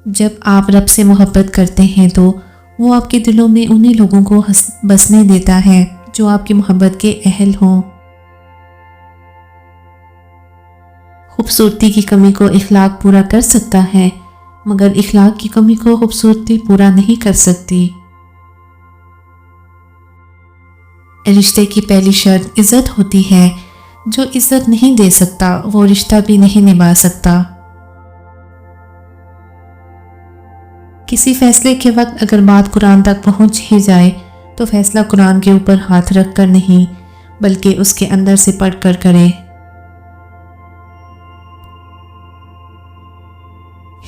جب آپ رب سے محبت کرتے ہیں تو وہ آپ کے دلوں میں انہی لوگوں کو بسنے دیتا ہے جو آپ کی محبت کے اہل ہوں۔ خوبصورتی کی کمی کو اخلاق پورا کر سکتا ہے، مگر اخلاق کی کمی کو خوبصورتی پورا نہیں کر سکتی۔ رشتے کی پہلی شرط عزت ہوتی ہے۔ جو عزت نہیں دے سکتا وہ رشتہ بھی نہیں نبھا سکتا۔ کسی فیصلے کے وقت اگر بات قرآن تک پہنچ ہی جائے تو فیصلہ قرآن کے اوپر ہاتھ رکھ کر نہیں بلکہ اس کے اندر سے پڑھ کر کرے۔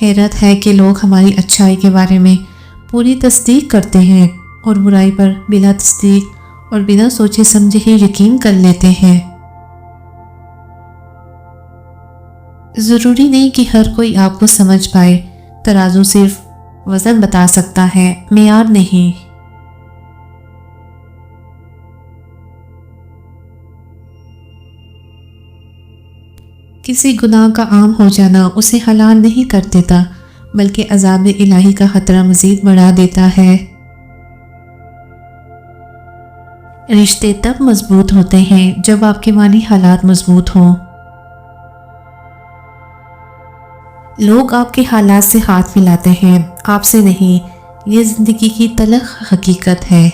حیرت ہے کہ لوگ ہماری اچھائی کے بارے میں پوری تصدیق کرتے ہیں اور برائی پر بلا تصدیق اور بنا سوچے سمجھے ہی یقین کر لیتے ہیں۔ ضروری نہیں کہ ہر کوئی آپ کو سمجھ پائے۔ ترازو صرف وزن بتا سکتا ہے، معیار نہیں۔ کسی گناہ کا عام ہو جانا اسے حلال نہیں کر دیتا بلکہ عذاب الہی کا خطرہ مزید بڑھا دیتا ہے۔ رشتے تب مضبوط ہوتے ہیں جب آپ کے مالی حالات مضبوط ہوں۔ لوگ آپ کے حالات سے ہاتھ ملاتے ہیں، آپ سے نہیں۔ یہ زندگی کی تلخ حقیقت ہے۔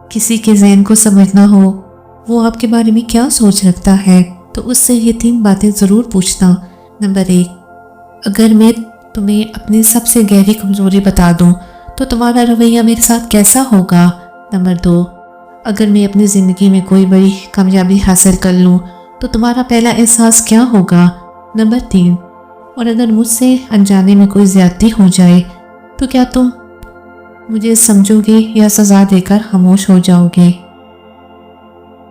کسی کے ذہن کو سمجھنا ہو وہ آپ کے بارے میں کیا سوچ رکھتا ہے تو اس سے یہ 3 باتیں ضرور پوچھنا۔ نمبر 1، اگر میں تمہیں اپنی سب سے گہری کمزوری بتا دوں تو تمہارا رویہ میرے ساتھ کیسا ہوگا؟ نمبر 2، اگر میں اپنی زندگی میں کوئی بڑی کامیابی حاصل کر لوں تو تمہارا پہلا احساس کیا ہوگا؟ نمبر 3، اور اگر مجھ سے انجانے میں کوئی زیادتی ہو جائے تو کیا تم مجھے سمجھو گے یا سزا دے کر خاموش ہو جاؤ گے؟